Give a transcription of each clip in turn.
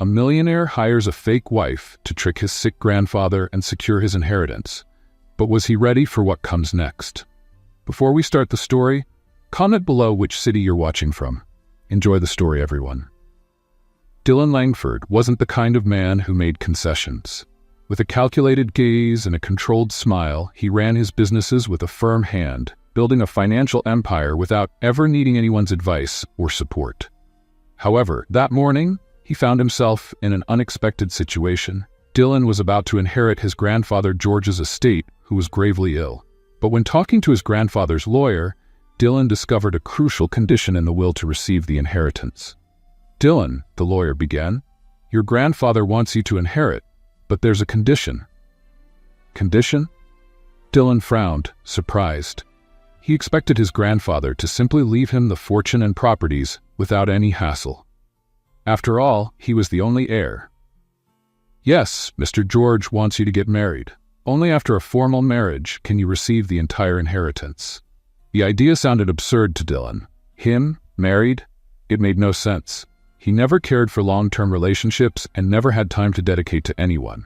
A millionaire hires a fake wife to trick his sick grandfather and secure his inheritance. But was he ready for what comes next? Before we start the story, comment below which city you're watching from. Enjoy the story, everyone. Dylan Langford wasn't the kind of man who made concessions. With a calculated gaze and a controlled smile, he ran his businesses with a firm hand, building a financial empire without ever needing anyone's advice or support. However, that morning, he found himself in an unexpected situation. Dylan was about to inherit his grandfather George's estate, who was gravely ill. But when talking to his grandfather's lawyer, Dylan discovered a crucial condition in the will to receive the inheritance. "Dylan," the lawyer began, "your grandfather wants you to inherit, but there's a condition." "Condition?" Dylan frowned, surprised. He expected his grandfather to simply leave him the fortune and properties without any hassle. After all, he was the only heir. "Yes, Mr. George wants you to get married. Only after a formal marriage can you receive the entire inheritance." The idea sounded absurd to Dylan. Him, married? It made no sense. He never cared for long-term relationships and never had time to dedicate to anyone.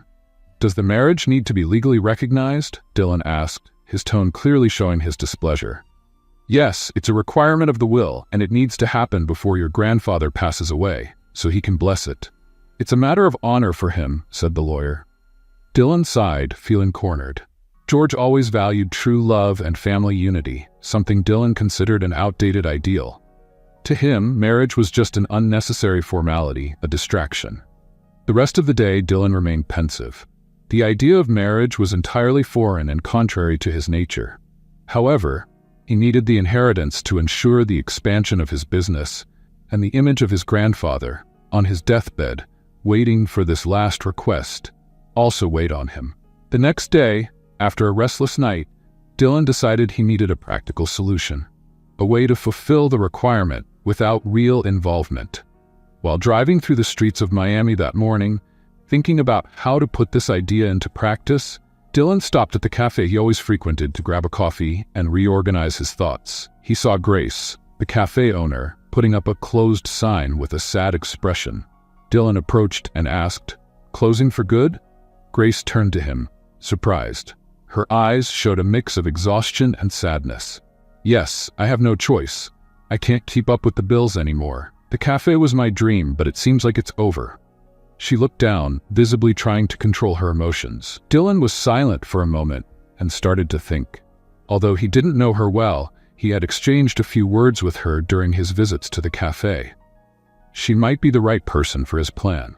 "Does the marriage need to be legally recognized?" Dylan asked, his tone clearly showing his displeasure. "Yes, it's a requirement of the will, and it needs to happen before your grandfather passes away, so he can bless it. It's a matter of honor for him," said the lawyer. Dylan sighed, feeling cornered. George always valued true love and family unity, something Dylan considered an outdated ideal. To him, marriage was just an unnecessary formality, a distraction. The rest of the day, Dylan remained pensive. The idea of marriage was entirely foreign and contrary to his nature. However, he needed the inheritance to ensure the expansion of his business, and the image of his grandfather, on his deathbed, waiting for this last request, also weighed on him. The next day, after a restless night, Dylan decided he needed a practical solution, a way to fulfill the requirement without real involvement. While driving through the streets of Miami that morning, thinking about how to put this idea into practice, Dylan stopped at the cafe he always frequented to grab a coffee and reorganize his thoughts. He saw Grace, the cafe owner, putting up a closed sign with a sad expression. Dylan approached and asked, "Closing for good?" Grace turned to him, surprised. Her eyes showed a mix of exhaustion and sadness. "Yes, I have no choice. I can't keep up with the bills anymore. The cafe was my dream, but it seems like it's over." She looked down, visibly trying to control her emotions. Dylan was silent for a moment and started to think. Although he didn't know her well, he had exchanged a few words with her during his visits to the cafe. She might be the right person for his plan.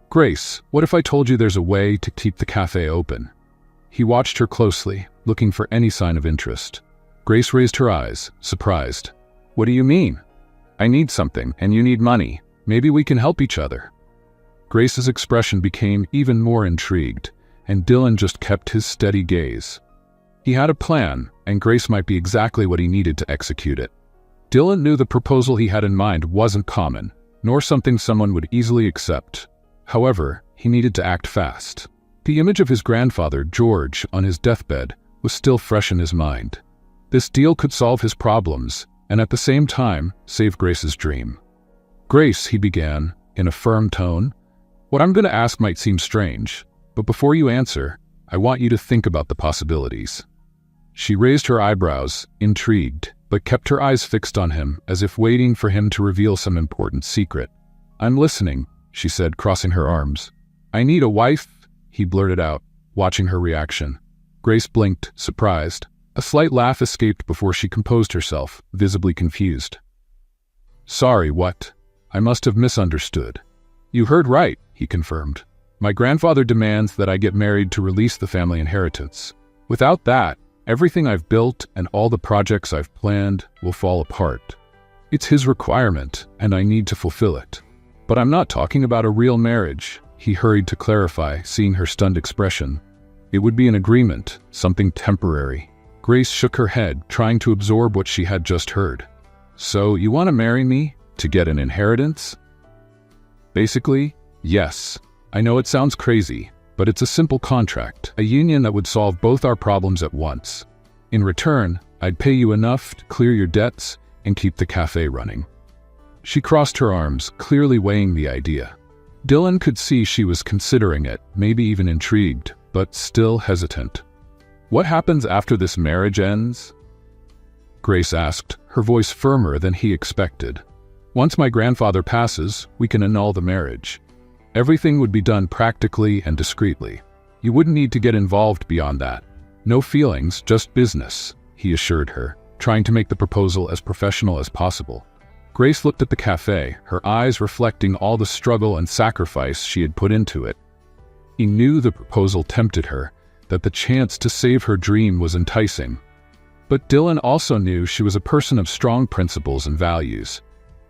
"Grace, what if I told you there's a way to keep the cafe open?" He watched her closely, looking for any sign of interest. Grace raised her eyes, surprised. "What do you mean?" "I need something, and you need money. Maybe we can help each other." Grace's expression became even more intrigued, and Dylan just kept his steady gaze. He had a plan, and Grace might be exactly what he needed to execute it. Dylan knew the proposal he had in mind wasn't common, nor something someone would easily accept. However, he needed to act fast. The image of his grandfather, George, on his deathbed was still fresh in his mind. This deal could solve his problems, and at the same time, save Grace's dream. "Grace," he began, in a firm tone, "what I'm going to ask might seem strange, but before you answer, I want you to think about the possibilities." She raised her eyebrows, intrigued, but kept her eyes fixed on him, as if waiting for him to reveal some important secret. "I'm listening," she said, crossing her arms. "I need a wife," he blurted out, watching her reaction. Grace blinked, surprised. A slight laugh escaped before she composed herself, visibly confused. "Sorry, what? I must have misunderstood." "You heard right," he confirmed. "My grandfather demands that I get married to release the family inheritance. Without that, everything I've built and all the projects I've planned will fall apart. It's his requirement, and I need to fulfill it. But I'm not talking about a real marriage," he hurried to clarify, seeing her stunned expression. "It would be an agreement, something temporary." Grace shook her head, trying to absorb what she had just heard. "So, you want to marry me? To get an inheritance?" "Basically, yes. I know it sounds crazy, but it's a simple contract, a union that would solve both our problems at once. In return, I'd pay you enough to clear your debts and keep the cafe running." She crossed her arms, clearly weighing the idea. Dylan could see she was considering it, maybe even intrigued, but still hesitant. "What happens after this marriage ends?" Grace asked, her voice firmer than he expected. "Once my grandfather passes, we can annul the marriage. Everything would be done practically and discreetly. You wouldn't need to get involved beyond that. No feelings, just business," he assured her, trying to make the proposal as professional as possible. Grace looked at the cafe, her eyes reflecting all the struggle and sacrifice she had put into it. He knew the proposal tempted her, that the chance to save her dream was enticing. But Dylan also knew she was a person of strong principles and values.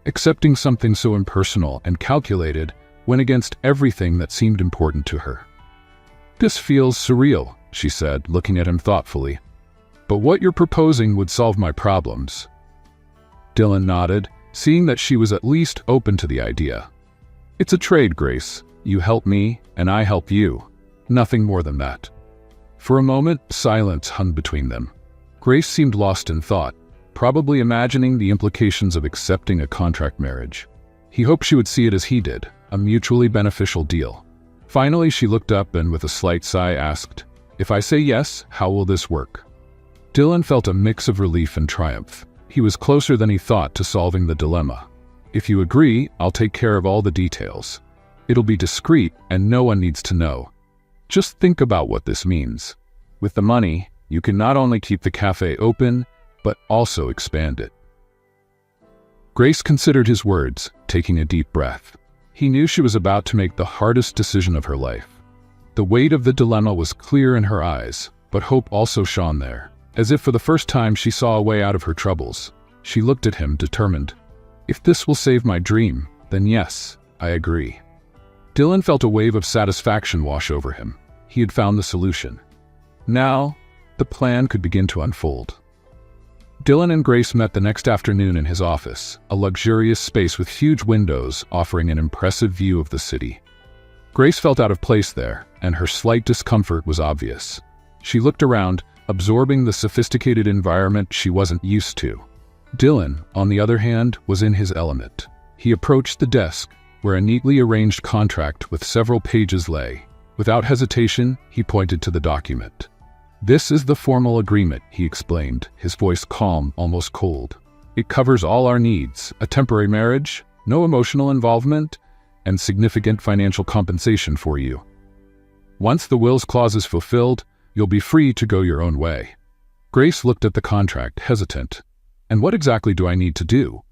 Accepting something so impersonal and calculated went against everything that seemed important to her. "This feels surreal," she said, looking at him thoughtfully. "But what you're proposing would solve my problems." Dylan nodded, seeing that she was at least open to the idea. "It's a trade, Grace. You help me, and I help you. Nothing more than that." For a moment, silence hung between them. Grace seemed lost in thought, probably imagining the implications of accepting a contract marriage. He hoped she would see it as he did, a mutually beneficial deal. Finally, she looked up and with a slight sigh asked, "If I say yes, how will this work?" Dylan felt a mix of relief and triumph. He was closer than he thought to solving the dilemma. "If you agree, I'll take care of all the details. It'll be discreet and no one needs to know. Just think about what this means. With the money, you can not only keep the cafe open, but also expand it." Grace considered his words, taking a deep breath. He knew she was about to make the hardest decision of her life. The weight of the dilemma was clear in her eyes, but hope also shone there. As if for the first time she saw a way out of her troubles. She looked at him, determined. "If this will save my dream, then yes, I agree." Dylan felt a wave of satisfaction wash over him. He had found the solution. Now, the plan could begin to unfold. Dylan and Grace met the next afternoon in his office, a luxurious space with huge windows offering an impressive view of the city. Grace felt out of place there, and her slight discomfort was obvious. She looked around, absorbing the sophisticated environment she wasn't used to. Dylan, on the other hand, was in his element. He approached the desk, where a neatly arranged contract with several pages lay. Without hesitation, he pointed to the document. "This is the formal agreement," he explained, his voice calm, almost cold. "It covers all our needs, a temporary marriage, no emotional involvement, and significant financial compensation for you. Once the will's clause is fulfilled, you'll be free to go your own way." Grace looked at the contract, hesitant. "And what exactly do I need to do?"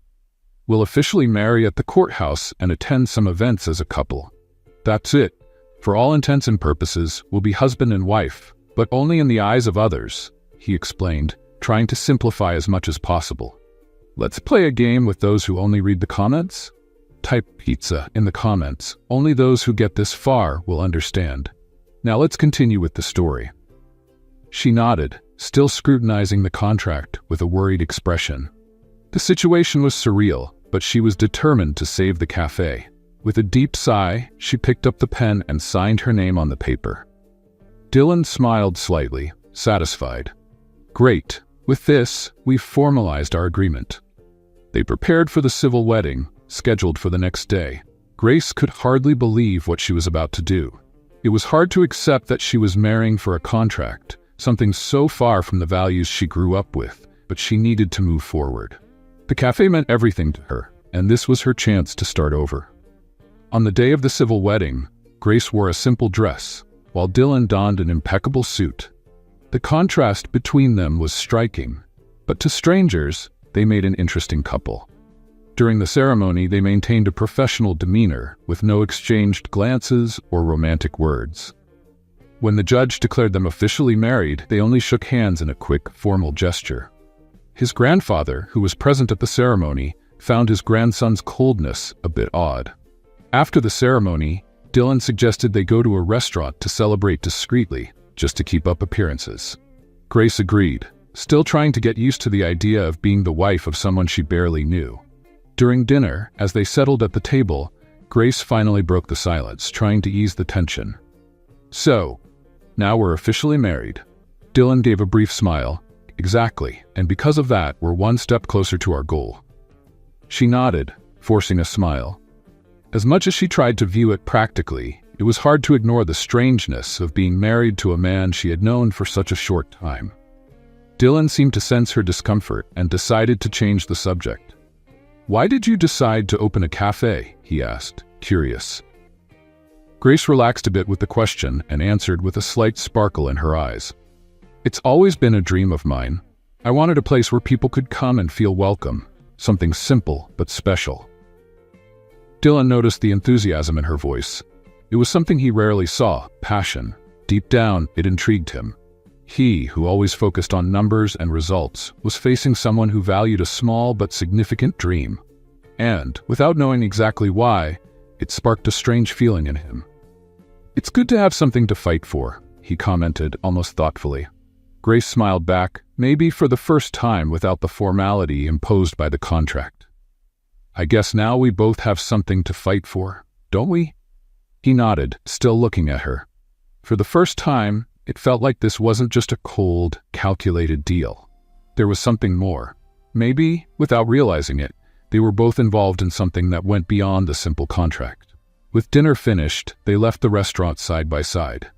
"We'll officially marry at the courthouse and attend some events as a couple. That's it. For all intents and purposes, we'll be husband and wife, but only in the eyes of others," he explained, trying to simplify as much as possible. "Let's play a game with those who only read the comments? Type pizza in the comments. Only those who get this far will understand. Now let's continue with the story." She nodded, still scrutinizing the contract with a worried expression. The situation was surreal, but she was determined to save the cafe. With a deep sigh, she picked up the pen and signed her name on the paper. Dylan smiled slightly, satisfied. "Great. With this, we've formalized our agreement." They prepared for the civil wedding, scheduled for the next day. Grace could hardly believe what she was about to do. It was hard to accept that she was marrying for a contract, something so far from the values she grew up with, but she needed to move forward. The cafe meant everything to her, and this was her chance to start over. On the day of the civil wedding, Grace wore a simple dress, while Dylan donned an impeccable suit. The contrast between them was striking, but to strangers, they made an interesting couple. During the ceremony, they maintained a professional demeanor, with no exchanged glances or romantic words. When the judge declared them officially married, they only shook hands in a quick, formal gesture. His grandfather, who was present at the ceremony, found his grandson's coldness a bit odd. After the ceremony, Dylan suggested they go to a restaurant to celebrate discreetly, just to keep up appearances. Grace agreed, still trying to get used to the idea of being the wife of someone she barely knew. During dinner, as they settled at the table, Grace finally broke the silence, trying to ease the tension. "So, now we're officially married." Dylan gave a brief smile. "Exactly, and because of that, we're one step closer to our goal." She nodded, forcing a smile. As much as she tried to view it practically, it was hard to ignore the strangeness of being married to a man she had known for such a short time. Dylan seemed to sense her discomfort and decided to change the subject. "Why did you decide to open a cafe?" he asked, curious. Grace relaxed a bit with the question and answered with a slight sparkle in her eyes. "It's always been a dream of mine. I wanted a place where people could come and feel welcome, something simple but special." Dylan noticed the enthusiasm in her voice. It was something he rarely saw, passion. Deep down, it intrigued him. He, who always focused on numbers and results, was facing someone who valued a small but significant dream. And, without knowing exactly why, it sparked a strange feeling in him. "It's good to have something to fight for," he commented almost thoughtfully. Grace smiled back, maybe for the first time without the formality imposed by the contract. "I guess now we both have something to fight for, don't we?" He nodded, still looking at her. For the first time, it felt like this wasn't just a cold, calculated deal. There was something more. Maybe, without realizing it, they were both involved in something that went beyond the simple contract. With dinner finished, they left the restaurant side by side.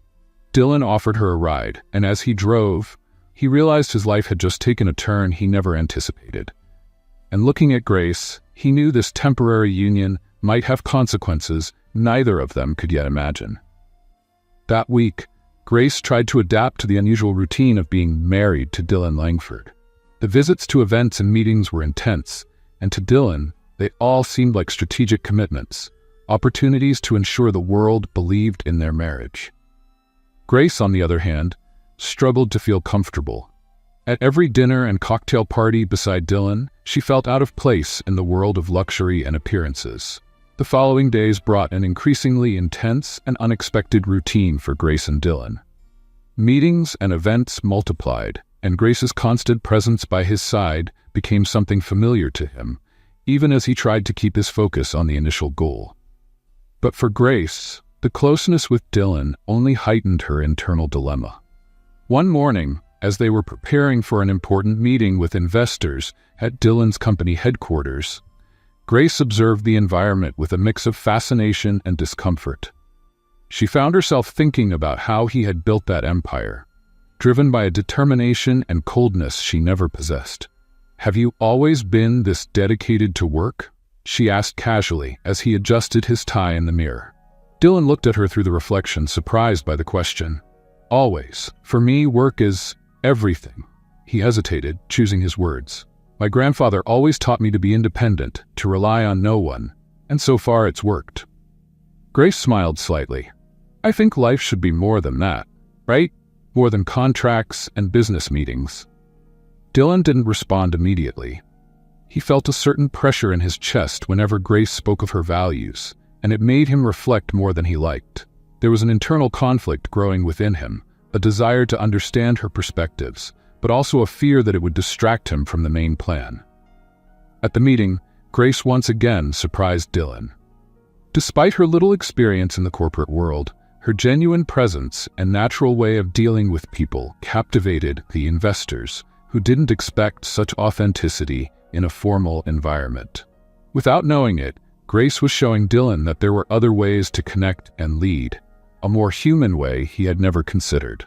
Dylan offered her a ride, and as he drove, he realized his life had just taken a turn he never anticipated. And looking at Grace, he knew this temporary union might have consequences neither of them could yet imagine. That week, Grace tried to adapt to the unusual routine of being married to Dylan Langford. The visits to events and meetings were intense, and to Dylan, they all seemed like strategic commitments, opportunities to ensure the world believed in their marriage. Grace, on the other hand, struggled to feel comfortable. At every dinner and cocktail party beside Dylan, she felt out of place in the world of luxury and appearances. The following days brought an increasingly intense and unexpected routine for Grace and Dylan. Meetings and events multiplied, and Grace's constant presence by his side became something familiar to him, even as he tried to keep his focus on the initial goal. But for Grace, the closeness with Dylan only heightened her internal dilemma. One morning, as they were preparing for an important meeting with investors at Dylan's company headquarters, Grace observed the environment with a mix of fascination and discomfort. She found herself thinking about how he had built that empire, driven by a determination and coldness she never possessed. "Have you always been this dedicated to work?" she asked casually as he adjusted his tie in the mirror. Dylan looked at her through the reflection, surprised by the question. "Always. For me, work is everything." He hesitated, choosing his words. "My grandfather always taught me to be independent, to rely on no one, and so far it's worked." Grace smiled slightly. "I think life should be more than that, right? More than contracts and business meetings." Dylan didn't respond immediately. He felt a certain pressure in his chest whenever Grace spoke of her values, and it made him reflect more than he liked. There was an internal conflict growing within him, a desire to understand her perspectives, but also a fear that it would distract him from the main plan. At the meeting, Grace once again surprised Dylan. Despite her little experience in the corporate world, her genuine presence and natural way of dealing with people captivated the investors, who didn't expect such authenticity in a formal environment. Without knowing it, Grace was showing Dylan that there were other ways to connect and lead, a more human way he had never considered.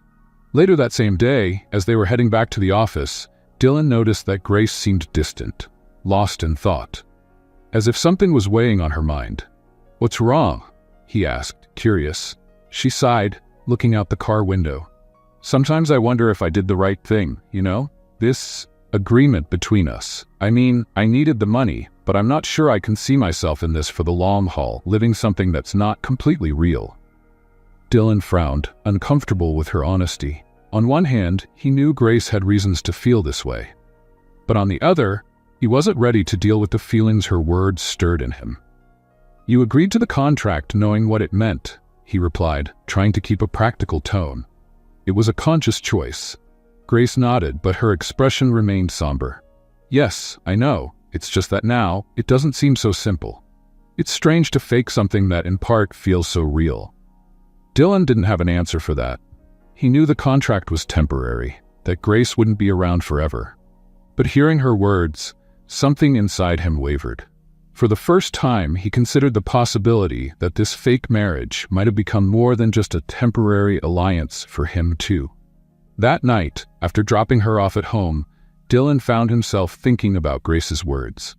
Later that same day, as they were heading back to the office, Dylan noticed that Grace seemed distant, lost in thought, as if something was weighing on her mind. "What's wrong?" he asked, curious. She sighed, looking out the car window. "Sometimes I wonder if I did the right thing, you know? This agreement between us. I mean, I needed the money, but I'm not sure I can see myself in this for the long haul, living something that's not completely real." Dylan frowned, uncomfortable with her honesty. On one hand, he knew Grace had reasons to feel this way. But on the other, he wasn't ready to deal with the feelings her words stirred in him. "You agreed to the contract knowing what it meant," he replied, trying to keep a practical tone. "It was a conscious choice." Grace nodded, but her expression remained somber. "Yes, I know. It's just that now, it doesn't seem so simple. It's strange to fake something that in part feels so real." Dylan didn't have an answer for that. He knew the contract was temporary, that Grace wouldn't be around forever. But hearing her words, something inside him wavered. For the first time, he considered the possibility that this fake marriage might have become more than just a temporary alliance for him too. That night, after dropping her off at home, Dylan found himself thinking about Grace's words.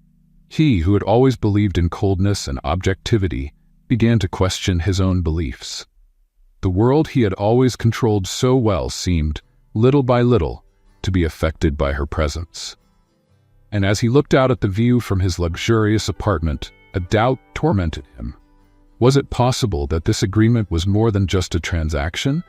He, who had always believed in coldness and objectivity, began to question his own beliefs. The world he had always controlled so well seemed, little by little, to be affected by her presence. And as he looked out at the view from his luxurious apartment, a doubt tormented him. Was it possible that this agreement was more than just a transaction?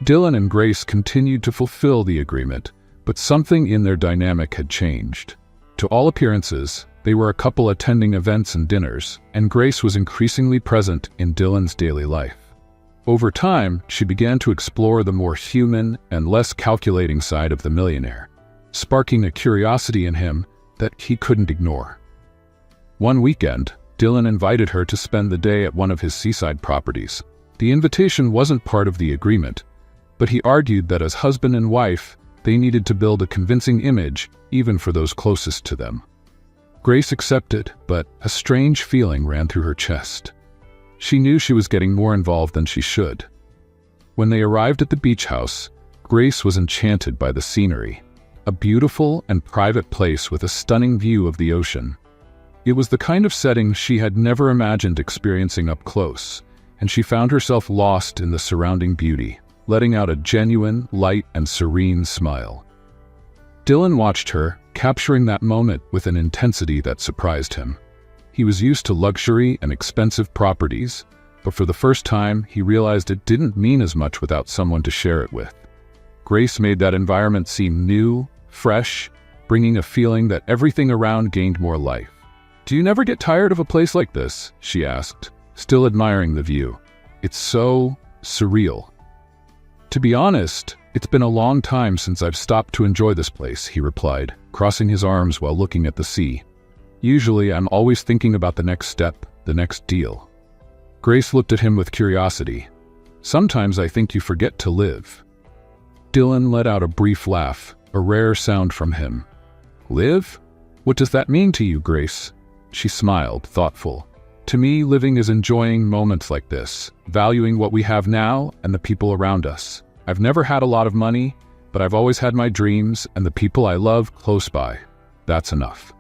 Dylan and Grace continued to fulfill the agreement, but something in their dynamic had changed. To all appearances, they were a couple attending events and dinners, and Grace was increasingly present in Dylan's daily life. Over time, she began to explore the more human and less calculating side of the millionaire, sparking a curiosity in him that he couldn't ignore. One weekend, Dylan invited her to spend the day at one of his seaside properties. The invitation wasn't part of the agreement, but he argued that as husband and wife, they needed to build a convincing image even for those closest to them. Grace accepted, but a strange feeling ran through her chest. She knew she was getting more involved than she should. When they arrived at the beach house, Grace was enchanted by the scenery, a beautiful and private place with a stunning view of the ocean. It was the kind of setting she had never imagined experiencing up close, and she found herself lost in the surrounding beauty, letting out a genuine, light, and serene smile. Dylan watched her, capturing that moment with an intensity that surprised him. He was used to luxury and expensive properties, but for the first time, he realized it didn't mean as much without someone to share it with. Grace made that environment seem new, fresh, bringing a feeling that everything around gained more life. "Do you never get tired of a place like this?" she asked, still admiring the view. "It's so surreal." "To be honest, it's been a long time since I've stopped to enjoy this place," he replied, crossing his arms while looking at the sea. "Usually, I'm always thinking about the next step, the next deal." Grace looked at him with curiosity. "Sometimes I think you forget to live." Dylan let out a brief laugh, a rare sound from him. "Live? What does that mean to you, Grace?" She smiled, thoughtful. "To me, living is enjoying moments like this, valuing what we have now and the people around us. I've never had a lot of money, but I've always had my dreams and the people I love close by. That's enough."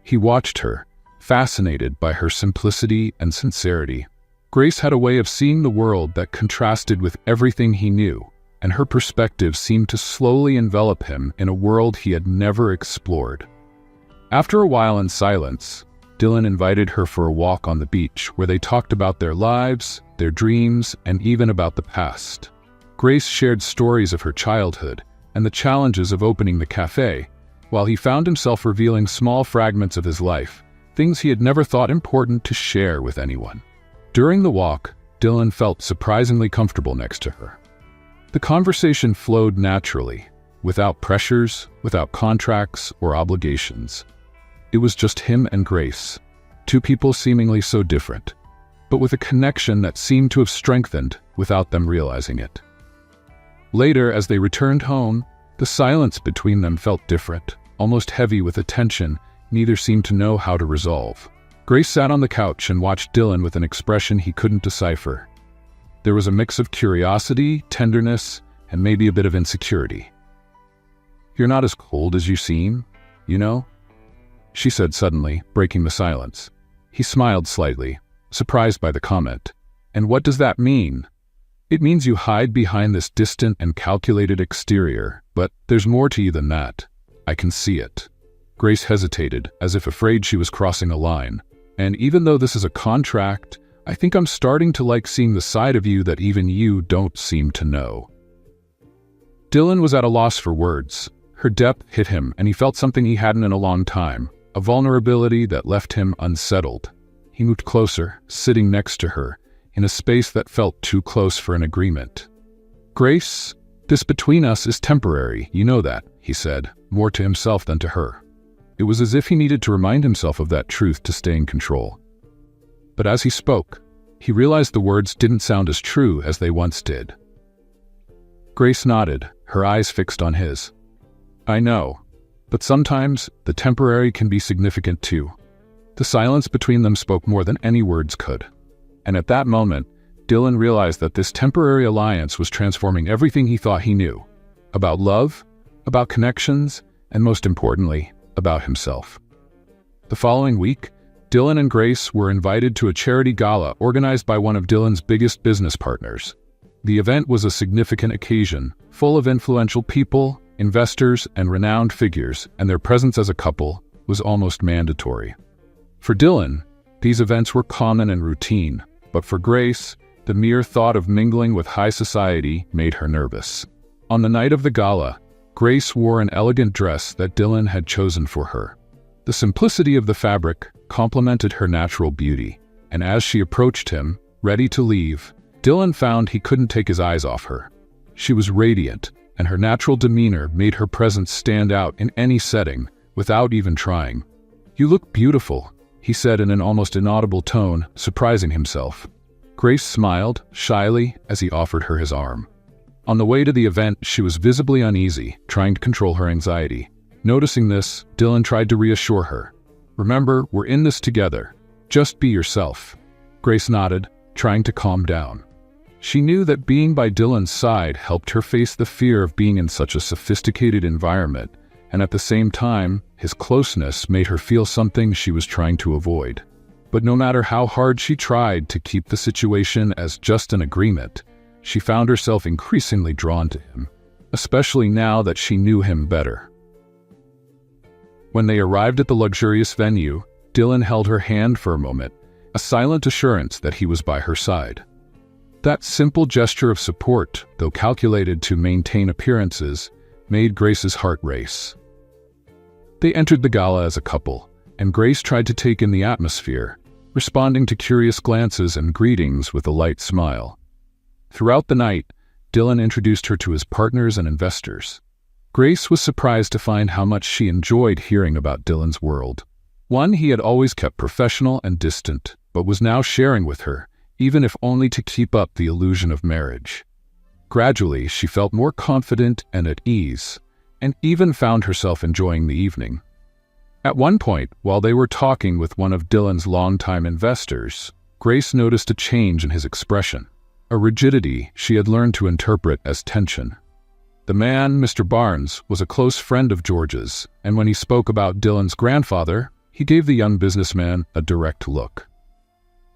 He watched her, fascinated by her simplicity and sincerity. Grace had a way of seeing the world that contrasted with everything he knew, and her perspective seemed to slowly envelop him in a world he had never explored. After a while in silence, Dylan invited her for a walk on the beach where they talked about their lives, their dreams, and even about the past. Grace shared stories of her childhood and the challenges of opening the cafe, while he found himself revealing small fragments of his life, things he had never thought important to share with anyone. During the walk, Dylan felt surprisingly comfortable next to her. The conversation flowed naturally, without pressures, without contracts or obligations. It was just him and Grace, two people seemingly so different, but with a connection that seemed to have strengthened without them realizing it. Later, as they returned home, the silence between them felt different, almost heavy with a tension neither seemed to know how to resolve. Grace sat on the couch and watched Dylan with an expression he couldn't decipher. There was a mix of curiosity, tenderness, and maybe a bit of insecurity. "You're not as cold as you seem, you know?" she said suddenly, breaking the silence. He smiled slightly, surprised by the comment. "And what does that mean?" "It means you hide behind this distant and calculated exterior, but there's more to you than that. I can see it." Grace hesitated, as if afraid she was crossing a line. "And even though this is a contract, I think I'm starting to like seeing the side of you that even you don't seem to know." Dylan was at a loss for words. Her depth hit him, and he felt something he hadn't in a long time, a vulnerability that left him unsettled. He moved closer, sitting next to her, in a space that felt too close for an agreement. "Grace, this between us is temporary, you know that," he said, more to himself than to her. It was as if he needed to remind himself of that truth to stay in control. But as he spoke, he realized the words didn't sound as true as they once did. Grace nodded, her eyes fixed on his. "I know, but sometimes the temporary can be significant too. The The silence between them spoke more than any words could. And at that moment, Dylan realized that this temporary alliance was transforming everything he thought he knew about love, about connections, and most importantly, about himself. The following week, Dylan and Grace were invited to a charity gala organized by one of Dylan's biggest business partners. The event was a significant occasion, full of influential people, investors, and renowned figures, and their presence as a couple was almost mandatory. For Dylan, these events were common and routine, but for Grace, the mere thought of mingling with high society made her nervous. On the night of the gala, Grace wore an elegant dress that Dylan had chosen for her. The simplicity of the fabric complemented her natural beauty, and as she approached him, ready to leave, Dylan found he couldn't take his eyes off her. She was radiant, and her natural demeanor made her presence stand out in any setting, without even trying. "You look beautiful," he said in an almost inaudible tone, surprising himself. Grace smiled, shyly, as he offered her his arm. On the way to the event, she was visibly uneasy, trying to control her anxiety. Noticing this, Dylan tried to reassure her. "Remember, we're in this together. Just be yourself." Grace nodded, trying to calm down. She knew that being by Dylan's side helped her face the fear of being in such a sophisticated environment, and at the same time, his closeness made her feel something she was trying to avoid. But no matter how hard she tried to keep the situation as just an agreement, she found herself increasingly drawn to him, especially now that she knew him better. When they arrived at the luxurious venue, Dylan held her hand for a moment, a silent assurance that he was by her side. That simple gesture of support, though calculated to maintain appearances, made Grace's heart race. They entered the gala as a couple, and Grace tried to take in the atmosphere, responding to curious glances and greetings with a light smile. Throughout the night, Dylan introduced her to his partners and investors. Grace was surprised to find how much she enjoyed hearing about Dylan's world. One he had always kept professional and distant, but was now sharing with her, even if only to keep up the illusion of marriage. Gradually, she felt more confident and at ease, and even found herself enjoying the evening. At one point, while they were talking with one of Dylan's longtime investors, Grace noticed a change in his expression, a rigidity she had learned to interpret as tension. The man, Mr. Barnes, was a close friend of George's, and when he spoke about Dylan's grandfather, he gave the young businessman a direct look.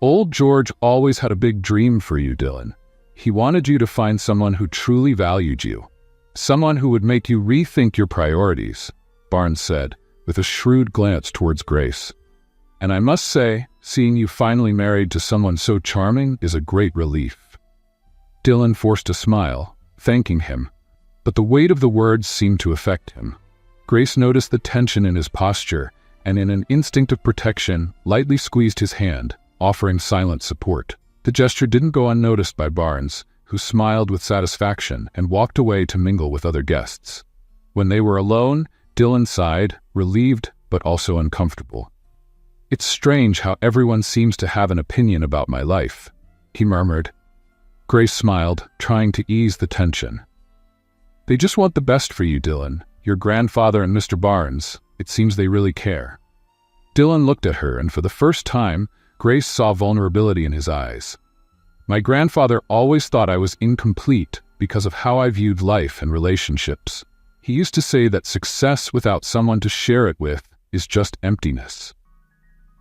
"Old George always had a big dream for you, Dylan. He wanted you to find someone who truly valued you, someone who would make you rethink your priorities," Barnes said, with a shrewd glance towards Grace. "And I must say, seeing you finally married to someone so charming is a great relief." Dylan forced a smile, thanking him, but the weight of the words seemed to affect him. Grace noticed the tension in his posture, and in an instinct of protection, lightly squeezed his hand, offering silent support. The gesture didn't go unnoticed by Barnes, who smiled with satisfaction and walked away to mingle with other guests. When they were alone, Dylan sighed, relieved but also uncomfortable. "It's strange how everyone seems to have an opinion about my life," he murmured. Grace smiled, trying to ease the tension. "They just want the best for you, Dylan. Your grandfather and Mr. Barnes, it seems they really care." Dylan looked at her, and for the first time, Grace saw vulnerability in his eyes. "My grandfather always thought I was incomplete because of how I viewed life and relationships. He used to say that success without someone to share it with is just emptiness."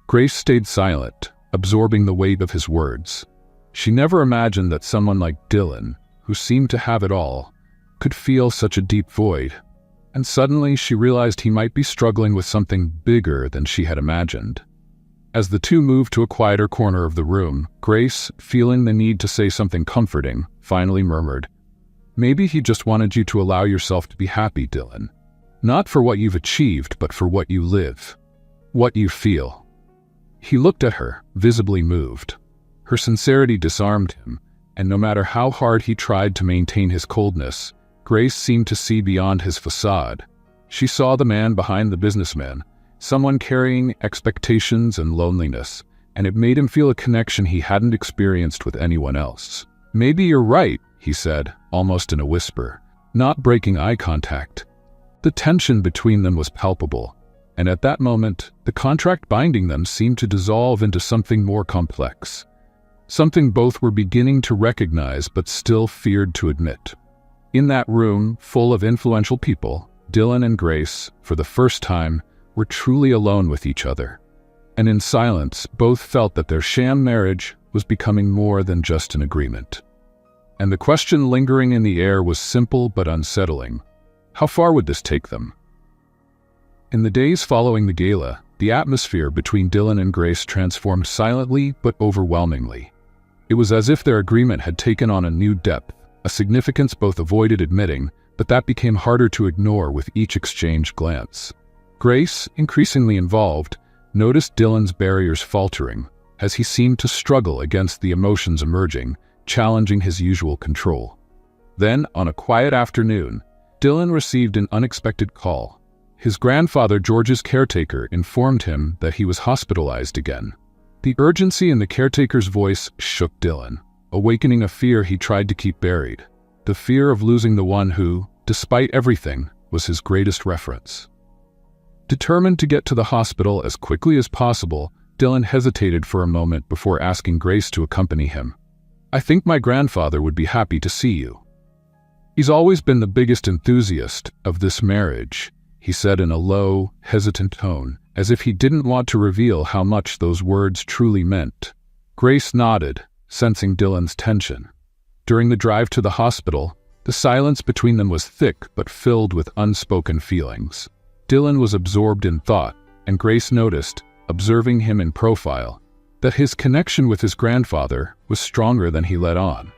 Grace stayed silent, absorbing the weight of his words. She never imagined that someone like Dylan, who seemed to have it all, could feel such a deep void. And suddenly she realized he might be struggling with something bigger than she had imagined. As the two moved to a quieter corner of the room, Grace, feeling the need to say something comforting, finally murmured, "Maybe he just wanted you to allow yourself to be happy, Dylan. Not for what you've achieved, but for what you live, what you feel." He looked at her, visibly moved. Her sincerity disarmed him, and no matter how hard he tried to maintain his coldness, Grace seemed to see beyond his facade. She saw the man behind the businessman, someone carrying expectations and loneliness, and it made him feel a connection he hadn't experienced with anyone else. "Maybe you're right," he said, almost in a whisper, not breaking eye contact. The tension between them was palpable. And at that moment, the contract binding them seemed to dissolve into something more complex. Something both were beginning to recognize but still feared to admit. In that room, full of influential people, Dylan and Grace, for the first time, were truly alone with each other. And in silence, both felt that their sham marriage was becoming more than just an agreement. And the question lingering in the air was simple but unsettling. How far would this take them? In the days following the gala, the atmosphere between Dylan and Grace transformed silently but overwhelmingly. It was as if their agreement had taken on a new depth, a significance both avoided admitting, but that became harder to ignore with each exchanged glance. Grace, increasingly involved, noticed Dylan's barriers faltering, as he seemed to struggle against the emotions emerging, challenging his usual control. Then, on a quiet afternoon, Dylan received an unexpected call. His grandfather, George's caretaker, informed him that he was hospitalized again. The urgency in the caretaker's voice shook Dylan, awakening a fear he tried to keep buried, the fear of losing the one who, despite everything, was his greatest reference. Determined to get to the hospital as quickly as possible, Dylan hesitated for a moment before asking Grace to accompany him. "I think my grandfather would be happy to see you. He's always been the biggest enthusiast of this marriage," he said in a low, hesitant tone, as if he didn't want to reveal how much those words truly meant. Grace nodded, sensing Dylan's tension. During the drive to the hospital, the silence between them was thick but filled with unspoken feelings. Dylan was absorbed in thought, and Grace noticed, observing him in profile, that his connection with his grandfather was stronger than he let on.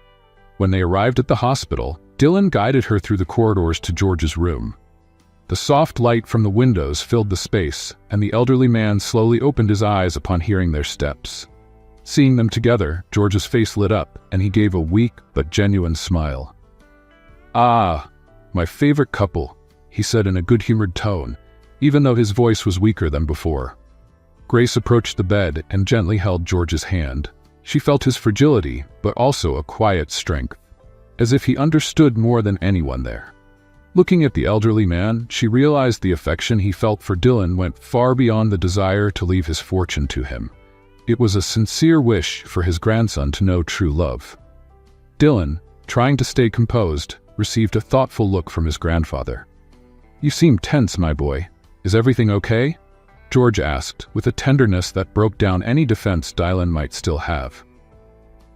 When they arrived at the hospital, Dylan guided her through the corridors to George's room. The soft light from the windows filled the space, and the elderly man slowly opened his eyes upon hearing their steps. Seeing them together, George's face lit up, and he gave a weak but genuine smile. "Ah, my favorite couple," he said in a good-humored tone, even though his voice was weaker than before. Grace approached the bed and gently held George's hand. She felt his fragility, but also a quiet strength, as if he understood more than anyone there. Looking at the elderly man, she realized the affection he felt for Dylan went far beyond the desire to leave his fortune to him. It was a sincere wish for his grandson to know true love. Dylan, trying to stay composed, received a thoughtful look from his grandfather. "You seem tense, my boy. Is everything okay?" George asked, with a tenderness that broke down any defense Dylan might still have.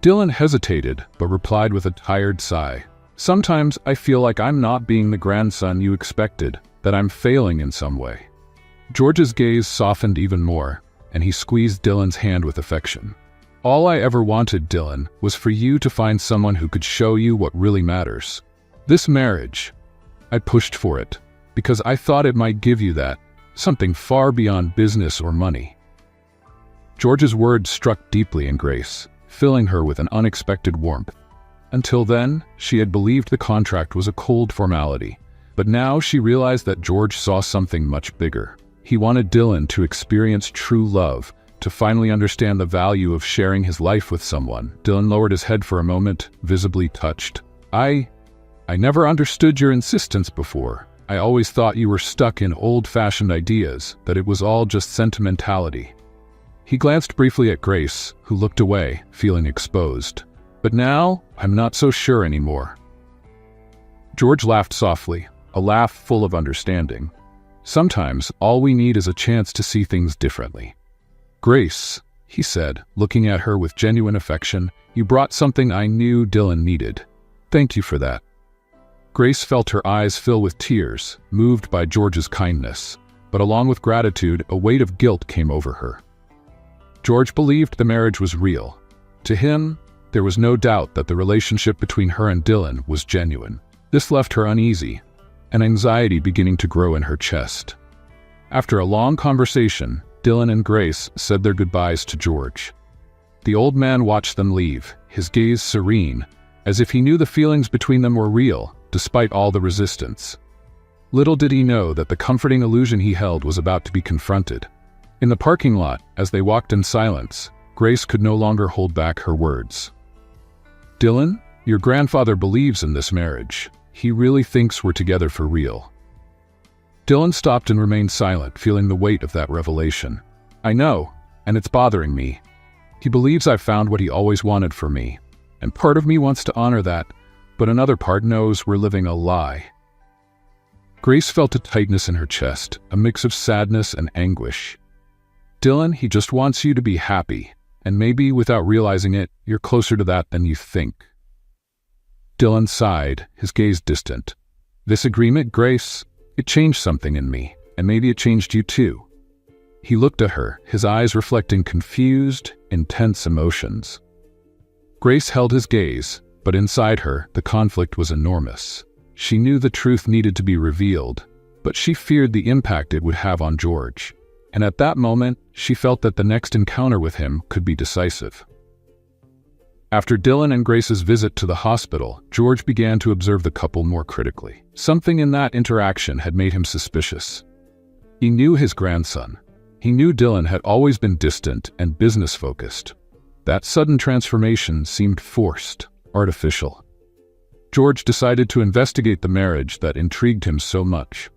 Dylan hesitated, but replied with a tired sigh. "Sometimes I feel like I'm not being the grandson you expected, that I'm failing in some way." George's gaze softened even more, and he squeezed Dylan's hand with affection. "All I ever wanted, Dylan, was for you to find someone who could show you what really matters. This marriage, I pushed for it, because I thought it might give you that, something far beyond business or money." George's words struck deeply in Grace, filling her with an unexpected warmth. Until then, she had believed the contract was a cold formality, but now she realized that George saw something much bigger. He wanted Dylan to experience true love, to finally understand the value of sharing his life with someone. Dylan lowered his head for a moment, visibly touched. I never understood your insistence before. I always thought you were stuck in old-fashioned ideas, that it was all just sentimentality." He glanced briefly at Grace, who looked away, feeling exposed. "But now, I'm not so sure anymore." George laughed softly, a laugh full of understanding. "Sometimes, all we need is a chance to see things differently." "Grace," he said, looking at her with genuine affection, "you brought something I knew Dylan needed. Thank you for that." Grace felt her eyes fill with tears, moved by George's kindness, but along with gratitude, a weight of guilt came over her. George believed the marriage was real. To him, there was no doubt that the relationship between her and Dylan was genuine. This left her uneasy, an anxiety beginning to grow in her chest. After a long conversation, Dylan and Grace said their goodbyes to George. The old man watched them leave, his gaze serene, as if he knew the feelings between them were real, despite all the resistance. Little did he know that the comforting illusion he held was about to be confronted. In the parking lot, as they walked in silence, Grace could no longer hold back her words. "Dylan, your grandfather believes in this marriage. He really thinks we're together for real." Dylan stopped and remained silent, feeling the weight of that revelation. I know, and it's bothering me. He believes I've found what he always wanted for me, and part of me wants to honor that, but another part knows we're living a lie. Grace felt a tightness in her chest, a mix of sadness and anguish. Dylan, he just wants you to be happy, and maybe without realizing it, you're closer to that than you think. Dylan sighed, his gaze distant. This agreement, Grace, it changed something in me, and maybe it changed you too. He looked at her, his eyes reflecting confused, intense emotions. Grace held his gaze, but inside her, the conflict was enormous. She knew the truth needed to be revealed, but she feared the impact it would have on George. And at that moment, she felt that the next encounter with him could be decisive. After Dylan and Grace's visit to the hospital, George began to observe the couple more critically. Something in that interaction had made him suspicious. He knew his grandson. He knew Dylan had always been distant and business-focused. That sudden transformation seemed forced, artificial. George decided to investigate the marriage that intrigued him so much.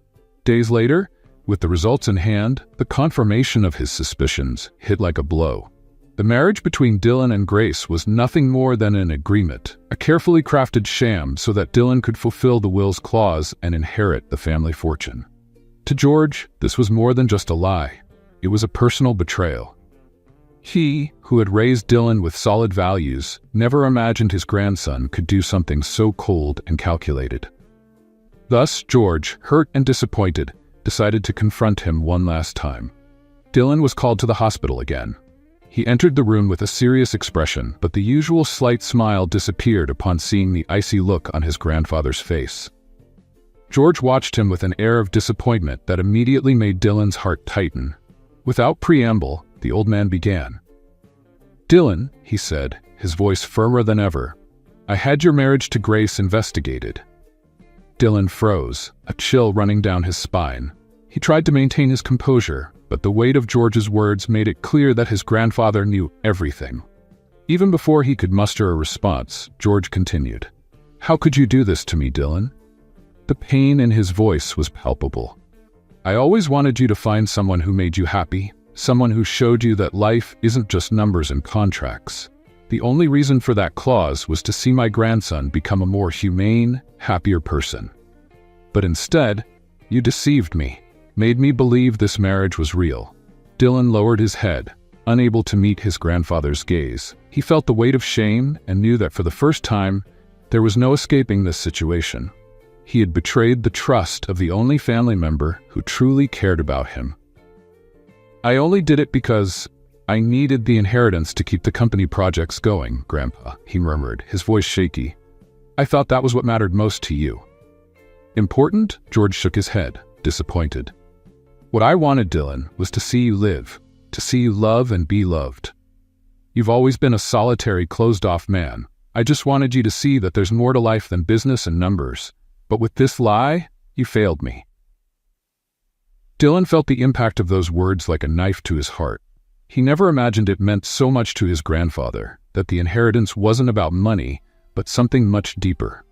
Days later, with the results in hand, the confirmation of his suspicions hit like a blow. The marriage between Dylan and Grace was nothing more than an agreement, a carefully crafted sham so that Dylan could fulfill the will's clause and inherit the family fortune. To George, this was more than just a lie. It was a personal betrayal. He, who had raised Dylan with solid values, never imagined his grandson could do something so cold and calculated. Thus, George, hurt and disappointed, decided to confront him one last time. Dylan was called to the hospital again. He entered the room with a serious expression, but the usual slight smile disappeared upon seeing the icy look on his grandfather's face. George watched him with an air of disappointment that immediately made Dylan's heart tighten. Without preamble, the old man began. "Dylan," he said, his voice firmer than ever, "I had your marriage to Grace investigated." Dylan froze, a chill running down his spine. He tried to maintain his composure, but the weight of George's words made it clear that his grandfather knew everything. Even before he could muster a response, George continued, "How could you do this to me, Dylan?" The pain in his voice was palpable. "I always wanted you to find someone who made you happy, someone who showed you that life isn't just numbers and contracts. The only reason for that clause was to see my grandson become a more humane, happier person. But instead, you deceived me, made me believe this marriage was real." Dylan lowered his head, unable to meet his grandfather's gaze. He felt the weight of shame and knew that for the first time, there was no escaping this situation. He had betrayed the trust of the only family member who truly cared about him. "I only did it because I needed the inheritance to keep the company projects going, Grandpa," he murmured, his voice shaky. "I thought that was what mattered most to you." "Important?" George shook his head, disappointed. "What I wanted, Dylan, was to see you live, to see you love and be loved. You've always been a solitary, closed-off man. I just wanted you to see that there's more to life than business and numbers. But with this lie, you failed me." Dylan felt the impact of those words like a knife to his heart. He never imagined it meant so much to his grandfather, that the inheritance wasn't about money, but something much deeper.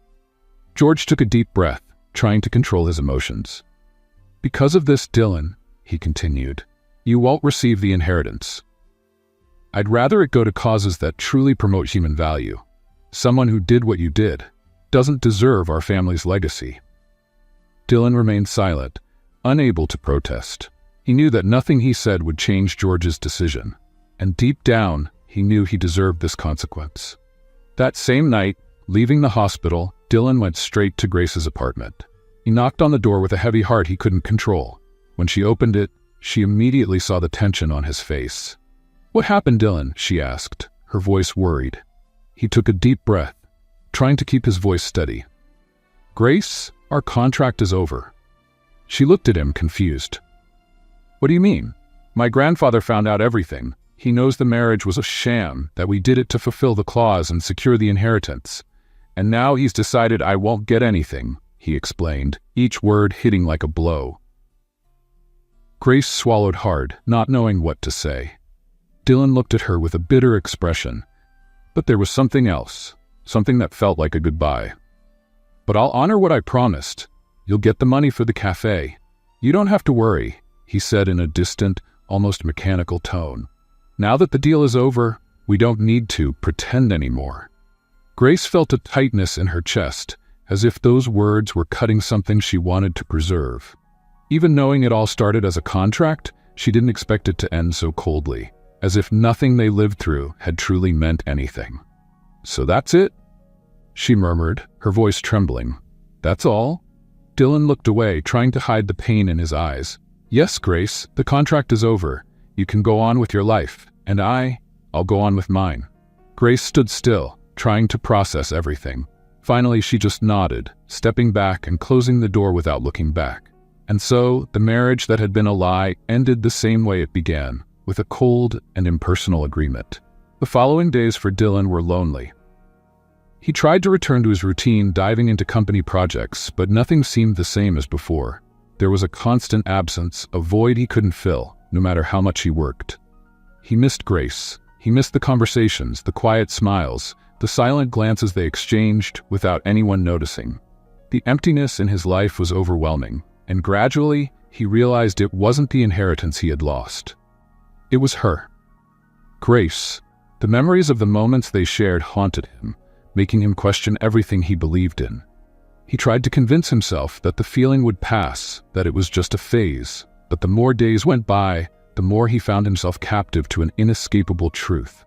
George took a deep breath, trying to control his emotions. "Because of this, Dylan," he continued, "you won't receive the inheritance. I'd rather it go to causes that truly promote human value. Someone who did what you did doesn't deserve our family's legacy." Dylan remained silent, unable to protest. He knew that nothing he said would change George's decision, and deep down, he knew he deserved this consequence. That same night, leaving the hospital, Dylan went straight to Grace's apartment. He knocked on the door with a heavy heart he couldn't control. When she opened it, she immediately saw the tension on his face. "What happened, Dylan?" she asked, her voice worried. He took a deep breath, trying to keep his voice steady. "Grace, our contract is over." She looked at him, confused. "What do you mean? My grandfather found out everything. He knows the marriage was a sham, that we did it to fulfill the clause and secure the inheritance. And now he's decided I won't get anything," he explained, each word hitting like a blow. Grace swallowed hard, not knowing what to say. Dylan looked at her with a bitter expression. But there was something else. Something that felt like a goodbye. "But I'll honor what I promised. You'll get the money for the cafe. "You don't have to worry," he said in a distant, almost mechanical tone. "Now that the deal is over, we don't need to pretend anymore." Grace felt a tightness in her chest, as if those words were cutting something she wanted to preserve. Even knowing it all started as a contract, she didn't expect it to end so coldly, as if nothing they lived through had truly meant anything. "So that's it?" she murmured, her voice trembling. "That's all?" Dylan looked away, trying to hide the pain in his eyes. "Yes, Grace, the contract is over. You can go on with your life, and I'll go on with mine." Grace stood still, trying to process everything. Finally, she just nodded, stepping back and closing the door without looking back. And so, the marriage that had been a lie ended the same way it began, with a cold and impersonal agreement. The following days for Dylan were lonely. He tried to return to his routine, diving into company projects, but nothing seemed the same as before. There was a constant absence, a void he couldn't fill, no matter how much he worked. He missed Grace. He missed the conversations, the quiet smiles, the silent glances they exchanged without anyone noticing. The emptiness in his life was overwhelming, and gradually, he realized it wasn't the inheritance he had lost. It was her. Grace. The memories of the moments they shared haunted him, making him question everything he believed in. He tried to convince himself that the feeling would pass, that it was just a phase, but the more days went by, the more he found himself captive to an inescapable truth.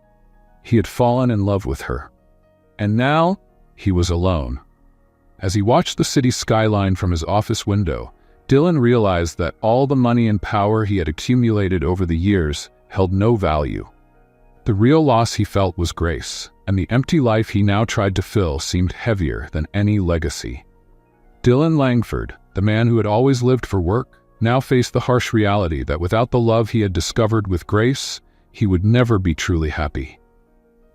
He had fallen in love with her. And now, he was alone. As he watched the city skyline from his office window, Dylan realized that all the money and power he had accumulated over the years held no value. The real loss he felt was Grace, and the empty life he now tried to fill seemed heavier than any legacy. Dylan Langford, the man who had always lived for work, now faced the harsh reality that without the love he had discovered with Grace, he would never be truly happy.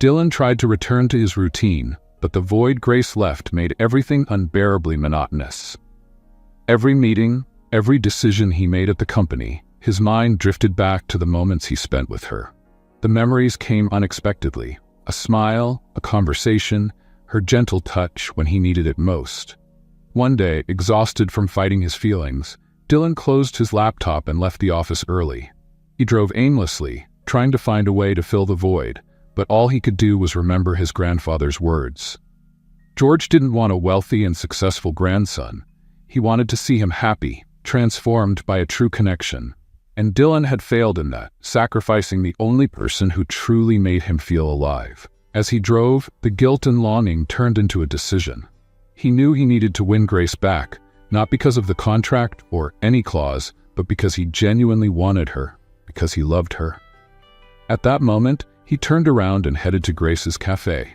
Dylan tried to return to his routine, but the void Grace left made everything unbearably monotonous. Every meeting, every decision he made at the company, his mind drifted back to the moments he spent with her. The memories came unexpectedly. A smile, a conversation, her gentle touch when he needed it most. One day, exhausted from fighting his feelings, Dylan closed his laptop and left the office early. He drove aimlessly, trying to find a way to fill the void, but all he could do was remember his grandfather's words. George didn't want a wealthy and successful grandson. He wanted to see him happy, transformed by a true connection. And Dylan had failed in that, sacrificing the only person who truly made him feel alive. As he drove, the guilt and longing turned into a decision. He knew he needed to win Grace back, not because of the contract or any clause, but because he genuinely wanted her, because he loved her. At that moment, he turned around and headed to Grace's cafe.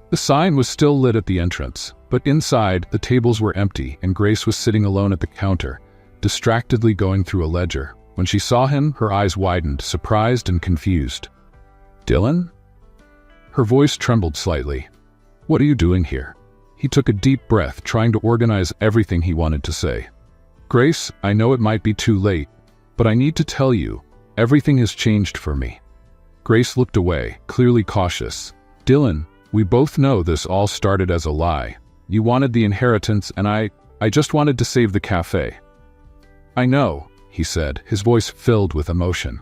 The sign was still lit at the entrance, but inside, the tables were empty and Grace was sitting alone at the counter, distractedly going through a ledger. When she saw him, her eyes widened, surprised and confused. "Dylan?" Her voice trembled slightly. "What are you doing here?" He took a deep breath, trying to organize everything he wanted to say. "Grace, I know it might be too late, but I need to tell you, everything has changed for me." Grace looked away, clearly cautious. "Dylan, we both know this all started as a lie. You wanted the inheritance and I just wanted to save the cafe." "I know," he said, his voice filled with emotion.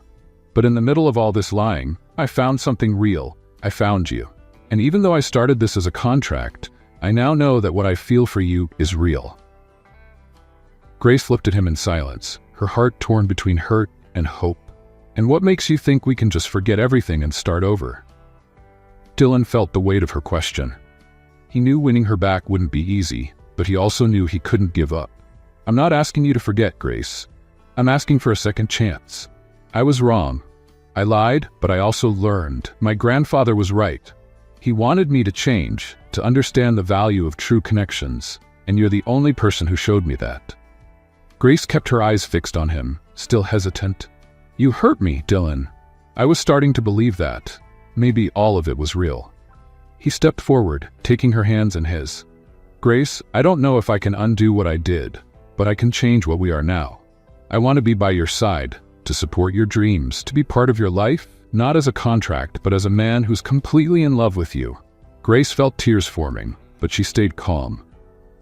"But in the middle of all this lying, I found something real. I found you. And even though I started this as a contract, I now know that what I feel for you is real." Grace looked at him in silence, her heart torn between hurt and hope. "And what makes you think we can just forget everything and start over?" Dylan felt the weight of her question. He knew winning her back wouldn't be easy, but he also knew he couldn't give up. "I'm not asking you to forget, Grace. I'm asking for a second chance. I was wrong. I lied, but I also learned. My grandfather was right. He wanted me to change, to understand the value of true connections, and you're the only person who showed me that." Grace kept her eyes fixed on him, still hesitant. "You hurt me, Dylan." I was starting to believe that. Maybe all of it was real. He stepped forward, taking her hands in his. "Grace, I don't know if I can undo what I did, but I can change what we are now. I want to be by your side, to support your dreams, to be part of your life, not as a contract, but as a man who's completely in love with you." Grace felt tears forming, but she stayed calm.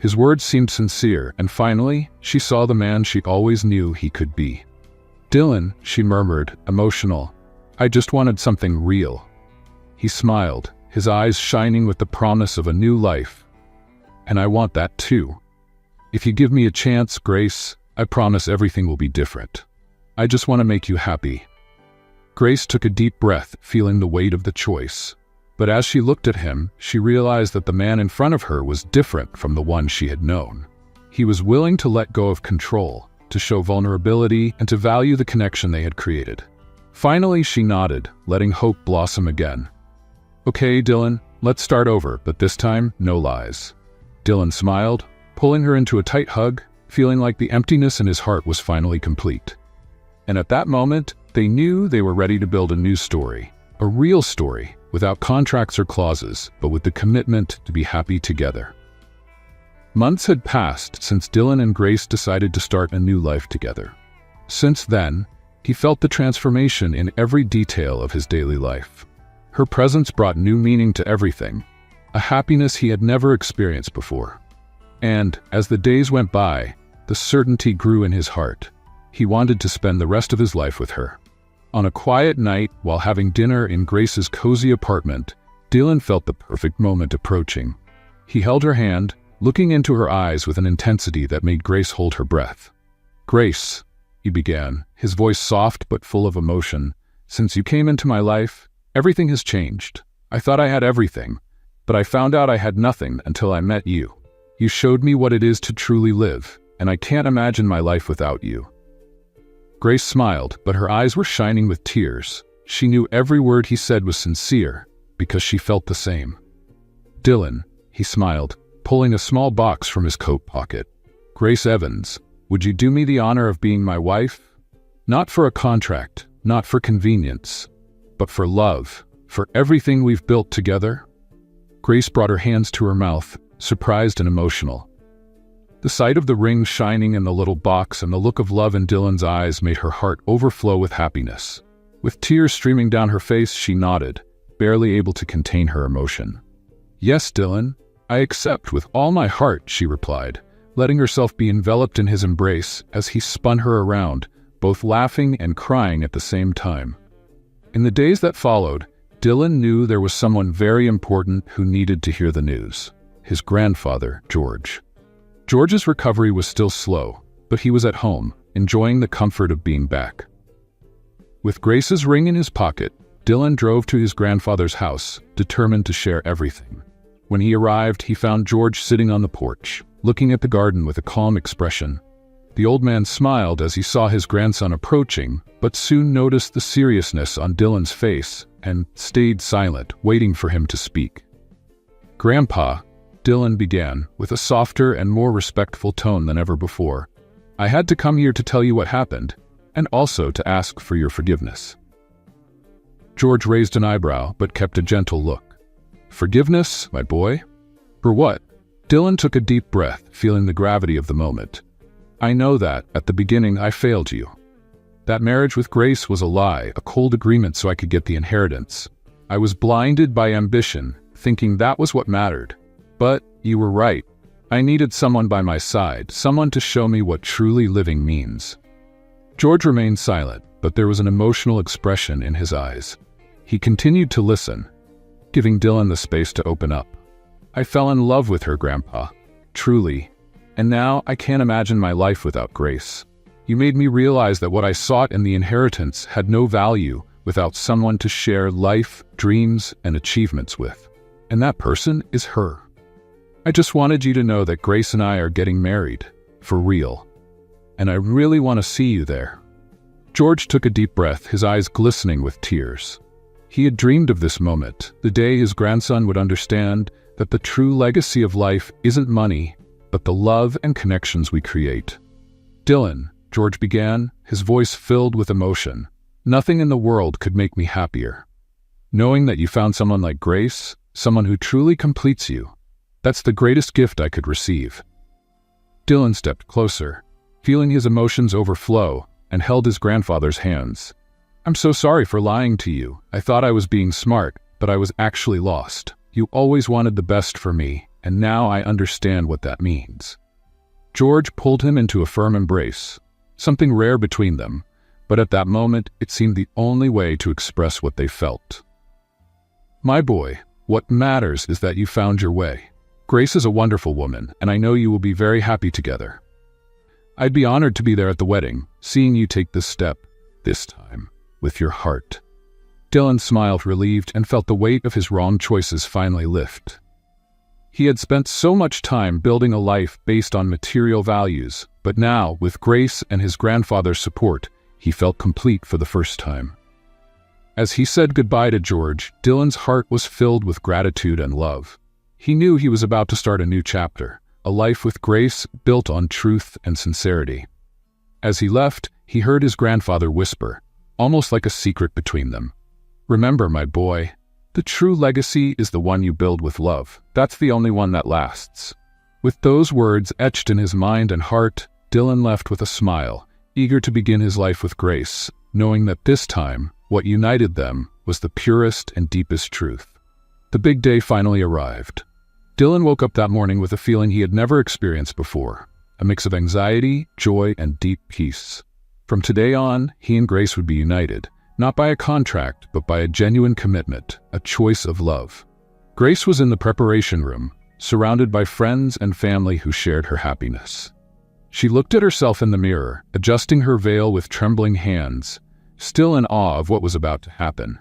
His words seemed sincere, and finally, she saw the man she always knew he could be. "Dylan," she murmured, emotional, "I just wanted something real." He smiled, his eyes shining with the promise of a new life. "And I want that too. If you give me a chance, Grace, I promise everything will be different. I just want to make you happy." Grace took a deep breath, feeling the weight of the choice. But as she looked at him, she realized that the man in front of her was different from the one she had known. He was willing to let go of control, to show vulnerability, and to value the connection they had created. Finally, she nodded, letting hope blossom again. "Okay, Dylan, let's start over, but this time, no lies." Dylan smiled, pulling her into a tight hug, feeling like the emptiness in his heart was finally complete. And at that moment, they knew they were ready to build a new story, a real story, without contracts or clauses, but with the commitment to be happy together. Months had passed since Dylan and Grace decided to start a new life together. Since then, he felt the transformation in every detail of his daily life. Her presence brought new meaning to everything, a happiness he had never experienced before. And, as the days went by, the certainty grew in his heart. He wanted to spend the rest of his life with her. On a quiet night, while having dinner in Grace's cozy apartment, Dylan felt the perfect moment approaching. He held her hand, looking into her eyes with an intensity that made Grace hold her breath. "Grace," he began, his voice soft but full of emotion, "since you came into my life, everything has changed. I thought I had everything, but I found out I had nothing until I met you. You showed me what it is to truly live, and I can't imagine my life without you." Grace smiled, but her eyes were shining with tears. She knew every word he said was sincere, because she felt the same. "Dylan," he smiled, pulling a small box from his coat pocket. "Grace Evans, would you do me the honor of being my wife? Not for a contract, not for convenience, but for love, for everything we've built together?" Grace brought her hands to her mouth, surprised and emotional. The sight of the ring shining in the little box and the look of love in Dylan's eyes made her heart overflow with happiness. With tears streaming down her face, she nodded, barely able to contain her emotion. "Yes, Dylan, I accept with all my heart," she replied, letting herself be enveloped in his embrace as he spun her around, both laughing and crying at the same time. In the days that followed, Dylan knew there was someone very important who needed to hear the news: his grandfather, George. George's recovery was still slow, but he was at home, enjoying the comfort of being back. With Grace's ring in his pocket, Dylan drove to his grandfather's house, determined to share everything. When he arrived, he found George sitting on the porch, looking at the garden with a calm expression. The old man smiled as he saw his grandson approaching, but soon noticed the seriousness on Dylan's face and stayed silent, waiting for him to speak. "Grandpa," Dylan began, with a softer and more respectful tone than ever before, "I had to come here to tell you what happened, and also to ask for your forgiveness." George raised an eyebrow, but kept a gentle look. "Forgiveness, my boy? For what?" Dylan took a deep breath, feeling the gravity of the moment. "I know that, at the beginning, I failed you. That marriage with Grace was a lie, a cold agreement so I could get the inheritance. I was blinded by ambition, thinking that was what mattered. But you were right. I needed someone by my side, someone to show me what truly living means." George remained silent, but there was an emotional expression in his eyes. He continued to listen, giving Dylan the space to open up. "I fell in love with her, Grandpa. Truly. And now I can't imagine my life without Grace. You made me realize that what I sought in the inheritance had no value without someone to share life, dreams, and achievements with. And that person is her. I just wanted you to know that Grace and I are getting married, for real. And I really want to see you there." George took a deep breath, his eyes glistening with tears. He had dreamed of this moment, the day his grandson would understand that the true legacy of life isn't money, but the love and connections we create. "Dylan," George began, his voice filled with emotion, "nothing in the world could make me happier. Knowing that you found someone like Grace, someone who truly completes you, that's the greatest gift I could receive." Dylan stepped closer, feeling his emotions overflow, and held his grandfather's hands. "I'm so sorry for lying to you. I thought I was being smart, but I was actually lost. You always wanted the best for me, and now I understand what that means." George pulled him into a firm embrace, something rare between them, but at that moment it seemed the only way to express what they felt. "My boy, what matters is that you found your way. Grace is a wonderful woman, and I know you will be very happy together. I'd be honored to be there at the wedding, seeing you take this step, this time, with your heart." Dylan smiled relieved and felt the weight of his wrong choices finally lift. He had spent so much time building a life based on material values, but now, with Grace and his grandfather's support, he felt complete for the first time. As he said goodbye to George, Dylan's heart was filled with gratitude and love. He knew he was about to start a new chapter, a life with Grace built on truth and sincerity. As he left, he heard his grandfather whisper, almost like a secret between them, "Remember, my boy, the true legacy is the one you build with love. That's the only one that lasts." With those words etched in his mind and heart, Dylan left with a smile, eager to begin his life with Grace, knowing that this time, what united them was the purest and deepest truth. The big day finally arrived. Dylan woke up that morning with a feeling he had never experienced before, a mix of anxiety, joy, and deep peace. From today on, he and Grace would be united, not by a contract, but by a genuine commitment, a choice of love. Grace was in the preparation room, surrounded by friends and family who shared her happiness. She looked at herself in the mirror, adjusting her veil with trembling hands, still in awe of what was about to happen.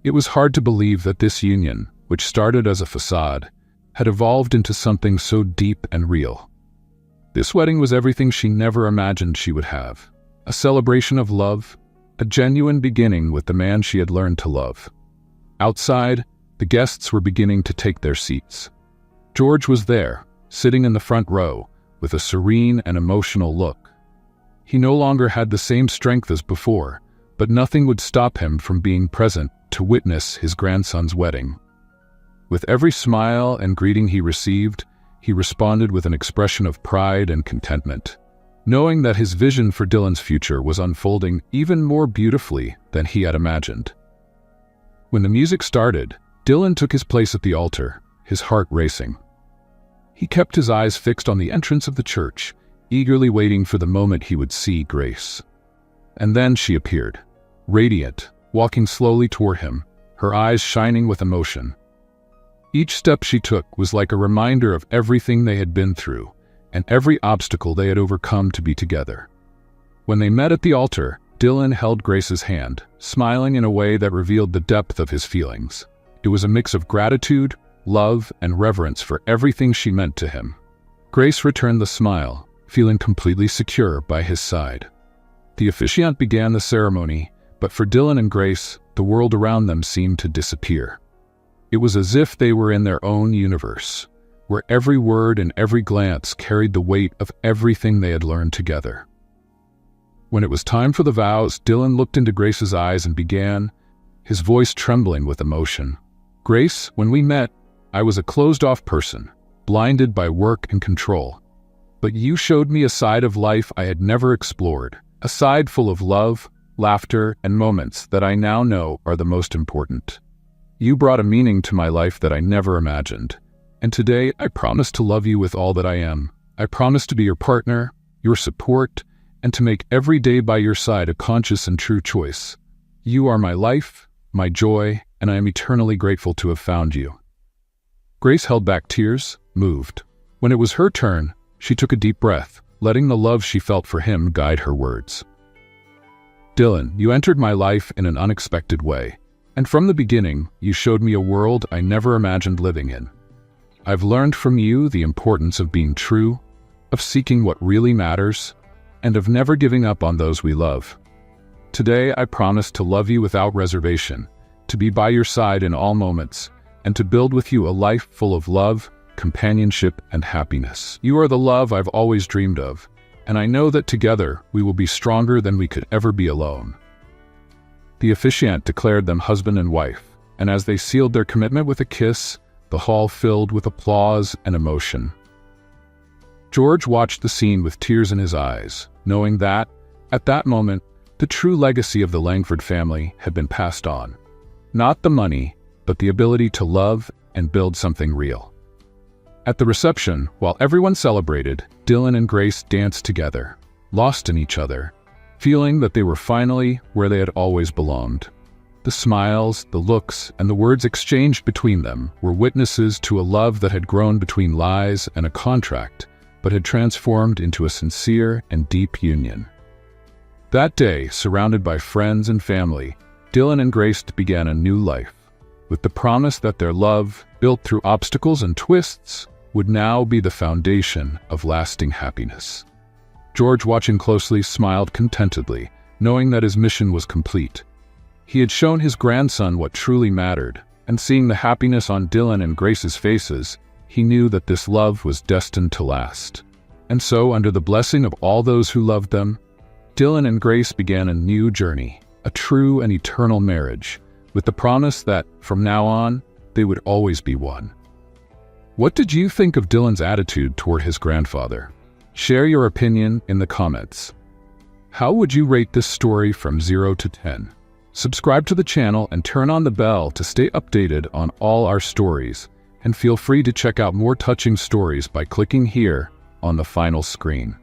It was hard to believe that this union, which started as a facade, had evolved into something so deep and real. This wedding was everything she never imagined she would have, a celebration of love, a genuine beginning with the man she had learned to love. Outside, the guests were beginning to take their seats. George was there, sitting in the front row, with a serene and emotional look. He no longer had the same strength as before, but nothing would stop him from being present to witness his grandson's wedding. With every smile and greeting he received, he responded with an expression of pride and contentment, knowing that his vision for Dylan's future was unfolding even more beautifully than he had imagined. When the music started, Dylan took his place at the altar, his heart racing. He kept his eyes fixed on the entrance of the church, eagerly waiting for the moment he would see Grace. And then she appeared, radiant, walking slowly toward him, her eyes shining with emotion. Each step she took was like a reminder of everything they had been through, and every obstacle they had overcome to be together. When they met at the altar, Dylan held Grace's hand, smiling in a way that revealed the depth of his feelings. It was a mix of gratitude, love, and reverence for everything she meant to him. Grace returned the smile, feeling completely secure by his side. The officiant began the ceremony, but for Dylan and Grace, the world around them seemed to disappear. It was as if they were in their own universe, where every word and every glance carried the weight of everything they had learned together. When it was time for the vows, Dylan looked into Grace's eyes and began, his voice trembling with emotion. "Grace, when we met, I was a closed-off person, blinded by work and control. But you showed me a side of life I had never explored, a side full of love, laughter, and moments that I now know are the most important. You brought a meaning to my life that I never imagined. And today, I promise to love you with all that I am. I promise to be your partner, your support, and to make every day by your side a conscious and true choice. You are my life, my joy, and I am eternally grateful to have found you." Grace held back tears, moved. When it was her turn, she took a deep breath, letting the love she felt for him guide her words. "Dylan, you entered my life in an unexpected way, and from the beginning, you showed me a world I never imagined living in. I've learned from you the importance of being true, of seeking what really matters, and of never giving up on those we love. Today, I promise to love you without reservation, to be by your side in all moments, and to build with you a life full of love, companionship, and happiness. You are the love I've always dreamed of, and I know that together we will be stronger than we could ever be alone." The officiant declared them husband and wife, and as they sealed their commitment with a kiss, the hall filled with applause and emotion. George watched the scene with tears in his eyes, knowing that, at that moment, the true legacy of the Langford family had been passed on. Not the money, but the ability to love and build something real. At the reception, while everyone celebrated, Dylan and Grace danced together, lost in each other, feeling that they were finally where they had always belonged. The smiles, the looks, and the words exchanged between them were witnesses to a love that had grown between lies and a contract, but had transformed into a sincere and deep union. That day, surrounded by friends and family, Dylan and Grace began a new life, with the promise that their love, built through obstacles and twists, would now be the foundation of lasting happiness. George, watching closely, smiled contentedly, knowing that his mission was complete. He had shown his grandson what truly mattered, and seeing the happiness on Dylan and Grace's faces, he knew that this love was destined to last. And so, under the blessing of all those who loved them, Dylan and Grace began a new journey, a true and eternal marriage, with the promise that, from now on, they would always be one. What did you think of Dylan's attitude toward his grandfather? Share your opinion in the comments. How would you rate this story from 0 to 10? Subscribe to the channel and turn on the bell to stay updated on all our stories, and feel free to check out more touching stories by clicking here on the final screen.